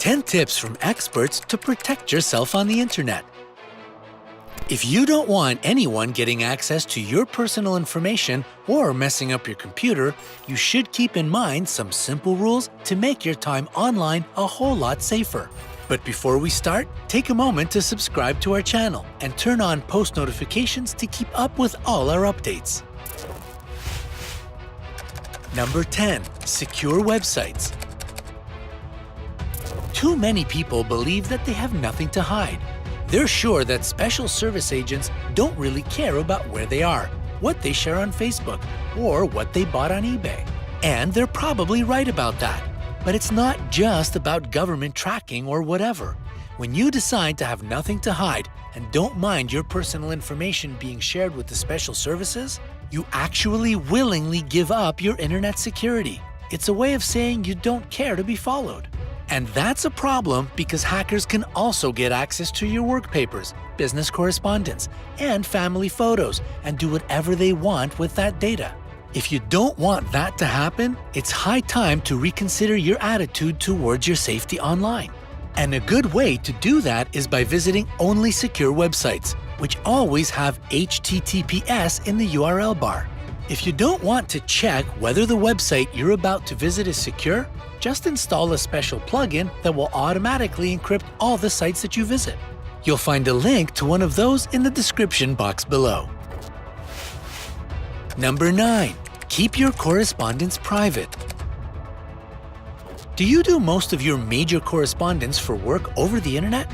10 tips from experts to protect yourself on the internet. If you don't want anyone getting access to your personal information or messing up your computer, you should keep in mind some simple rules to make your time online a whole lot safer. But before we start, take a moment to subscribe to our channel and turn on post notifications to keep up with all our updates. Number 10. Secure websites. Too many people believe that they have nothing to hide. They're sure that special service agents don't really care about where they are, what they share on Facebook, or what they bought on eBay. And they're probably right about that. But it's not just about government tracking or whatever. When you decide to have nothing to hide and don't mind your personal information being shared with the special services, you actually willingly give up your internet security. It's a way of saying you don't care to be followed. And that's a problem because hackers can also get access to your work papers, business correspondence, and family photos and do whatever they want with that data. If you don't want that to happen, it's high time to reconsider your attitude towards your safety online. And a good way to do that is by visiting only secure websites, which always have HTTPS in the URL bar. If you don't want to check whether the website you're about to visit is secure, just install a special plugin that will automatically encrypt all the sites that you visit. You'll find a link to one of those in the description box below. Number 9. Keep your correspondence private. Do you do most of your major correspondence for work over the internet?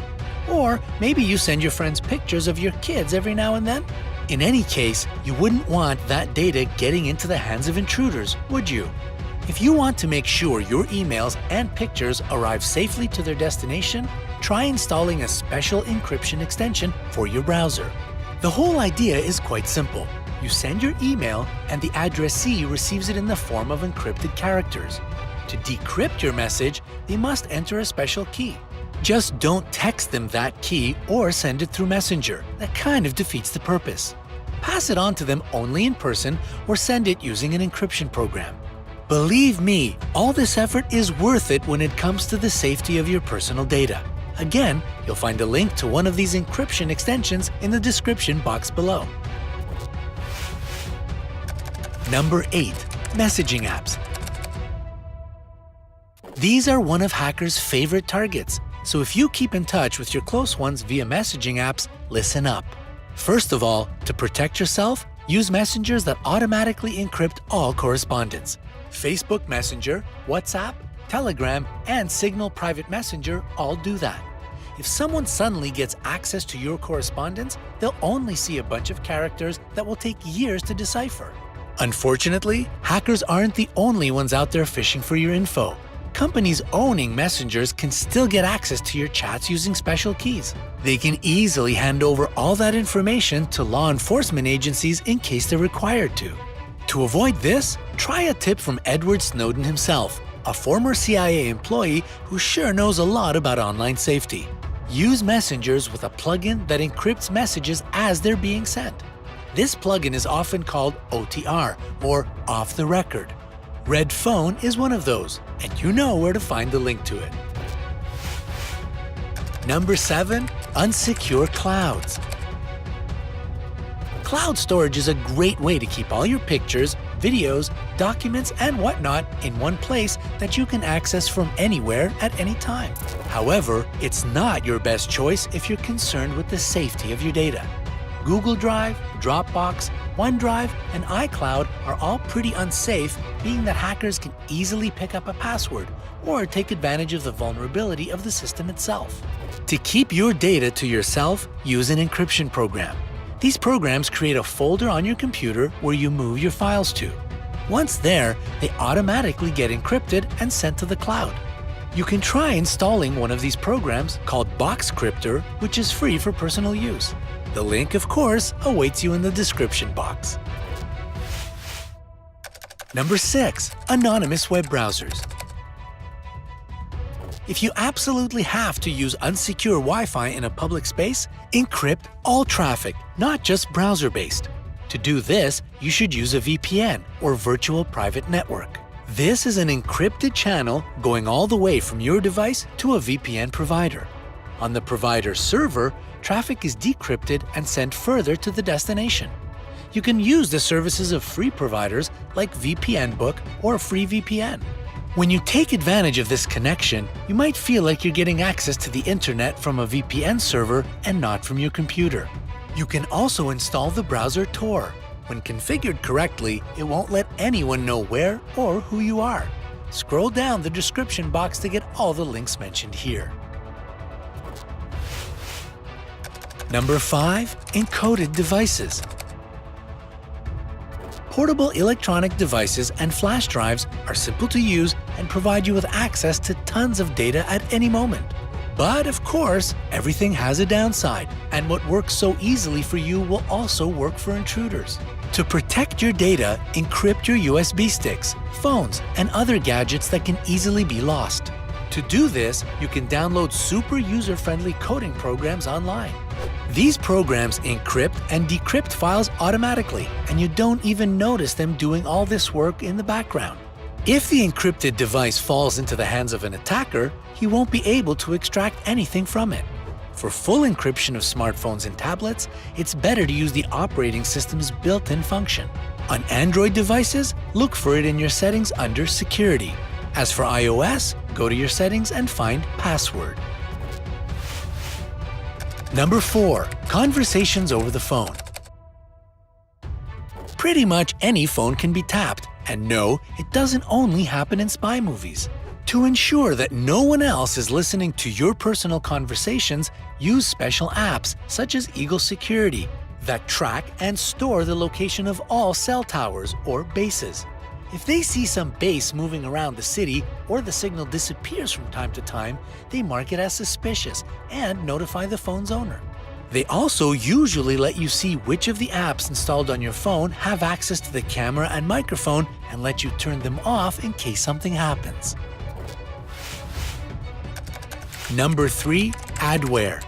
Or maybe you send your friends pictures of your kids every now and then? In any case, you wouldn't want that data getting into the hands of intruders, would you? If you want to make sure your emails and pictures arrive safely to their destination, try installing a special encryption extension for your browser. The whole idea is quite simple. You send your email and the addressee receives it in the form of encrypted characters. To decrypt your message, they must enter a special key. Just don't text them that key or send it through Messenger. That kind of defeats the purpose. Pass it on to them only in person or send it using an encryption program. Believe me, all this effort is worth it when it comes to the safety of your personal data. Again, you'll find a link to one of these encryption extensions in the description box below. Number 8. Messaging apps. These are one of hackers' favorite targets, so if you keep in touch with your close ones via messaging apps, listen up. First of all, to protect yourself, use messengers that automatically encrypt all correspondence. Facebook Messenger, WhatsApp, Telegram, and Signal Private Messenger all do that. If someone suddenly gets access to your correspondence, they'll only see a bunch of characters that will take years to decipher. Unfortunately, hackers aren't the only ones out there fishing for your info. Companies owning messengers can still get access to your chats using special keys. They can easily hand over all that information to law enforcement agencies in case they're required to. To avoid this, try a tip from Edward Snowden himself, a former CIA employee who sure knows a lot about online safety. Use messengers with a plugin that encrypts messages as they're being sent. This plugin is often called OTR, or off the record. Red Phone is one of those, and you know where to find the link to it. Number 7. Unsecure clouds. Cloud storage is a great way to keep all your pictures, videos, documents, and whatnot in one place that you can access from anywhere at any time. However, it's not your best choice if you're concerned with the safety of your data. Google Drive, Dropbox, OneDrive, and iCloud are all pretty unsafe, being that hackers can easily pick up a password or take advantage of the vulnerability of the system itself. To keep your data to yourself, use an encryption program. These programs create a folder on your computer where you move your files to. Once there, they automatically get encrypted and sent to the cloud. You can try installing one of these programs called Boxcryptor, which is free for personal use. The link, of course, awaits you in the description box. Number 6. Anonymous web browsers. If you absolutely have to use unsecure Wi-Fi in a public space, encrypt all traffic, not just browser-based. To do this, you should use a VPN or virtual private network. This is an encrypted channel going all the way from your device to a VPN provider. On the provider's server, traffic is decrypted and sent further to the destination. You can use the services of free providers like VPNbook or FreeVPN. When you take advantage of this connection, you might feel like you're getting access to the internet from a VPN server and not from your computer. You can also install the browser Tor. When configured correctly, it won't let anyone know where or who you are. Scroll down the description box to get all the links mentioned here. Number 5. Encoded devices. Portable electronic devices and flash drives are simple to use and provide you with access to tons of data at any moment. But of course, everything has a downside, and what works so easily for you will also work for intruders. To protect your data, encrypt your USB sticks, phones, and other gadgets that can easily be lost. To do this, you can download super user-friendly coding programs online. These programs encrypt and decrypt files automatically, and you don't even notice them doing all this work in the background. If the encrypted device falls into the hands of an attacker, he won't be able to extract anything from it. For full encryption of smartphones and tablets, it's better to use the operating system's built-in function. On Android devices, look for it in your settings under Security. As for iOS, go to your settings and find Password. Number 4. Conversations over the phone. Pretty much any phone can be tapped, and no, it doesn't only happen in spy movies. To ensure that no one else is listening to your personal conversations, use special apps such as Eagle Security that track and store the location of all cell towers or bases. If they see some base moving around the city or the signal disappears from time to time, they mark it as suspicious and notify the phone's owner. They also usually let you see which of the apps installed on your phone have access to the camera and microphone and let you turn them off in case something happens. Number 3. Adware.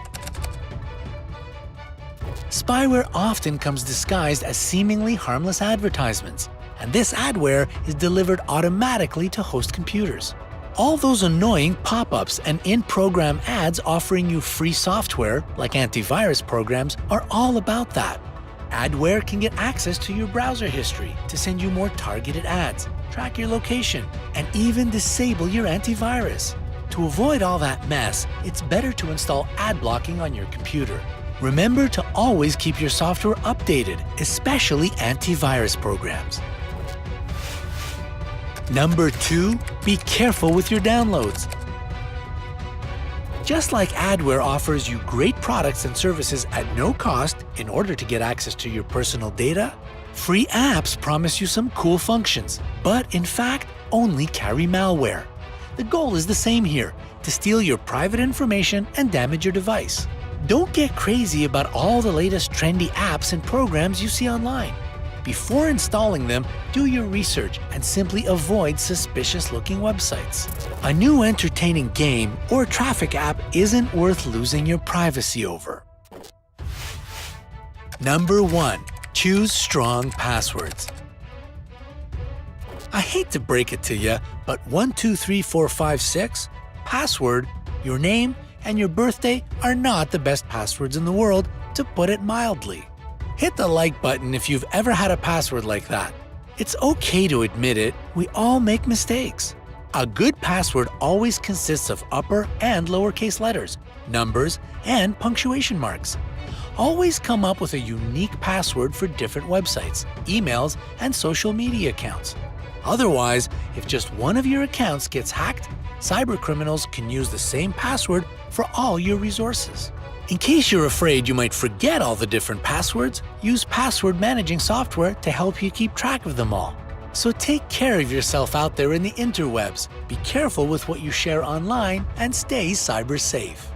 Spyware often comes disguised as seemingly harmless advertisements, and this adware is delivered automatically to host computers. All those annoying pop-ups and in-program ads offering you free software, like antivirus programs, are all about that. Adware can get access to your browser history to send you more targeted ads, track your location, and even disable your antivirus. To avoid all that mess, it's better to install ad blocking on your computer. Remember to always keep your software updated, especially antivirus programs. Number 2. Be careful with your downloads. Just like Adware offers you great products and services at no cost in order to get access to your personal data, free apps promise you some cool functions, but in fact only carry malware. The goal is the same here, to steal your private information and damage your device. Don't get crazy about all the latest trendy apps and programs you see online. Before installing them, do your research and simply avoid suspicious-looking websites. A new entertaining game or traffic app isn't worth losing your privacy over. Number 1. Choose strong passwords. I hate to break it to you, but 123456, password, your name, and your birthday are not the best passwords in the world, to put it mildly. Hit the like button if you've ever had a password like that. It's okay to admit it, we all make mistakes. A good password always consists of upper and lowercase letters, numbers, and punctuation marks. Always come up with a unique password for different websites, emails, and social media accounts. Otherwise, if just one of your accounts gets hacked, cybercriminals can use the same password for all your resources. In case you're afraid you might forget all the different passwords, use password managing software to help you keep track of them all. So take care of yourself out there in the interwebs, be careful with what you share online, and stay cyber safe.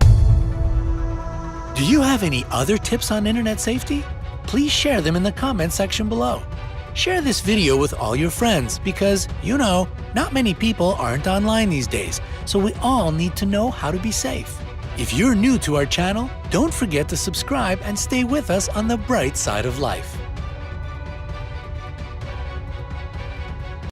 Do you have any other tips on internet safety? Please share them in the comment section below. Share this video with all your friends because, you know, not many people aren't online these days, so we all need to know how to be safe. If you're new to our channel, don't forget to subscribe and stay with us on the bright side of life.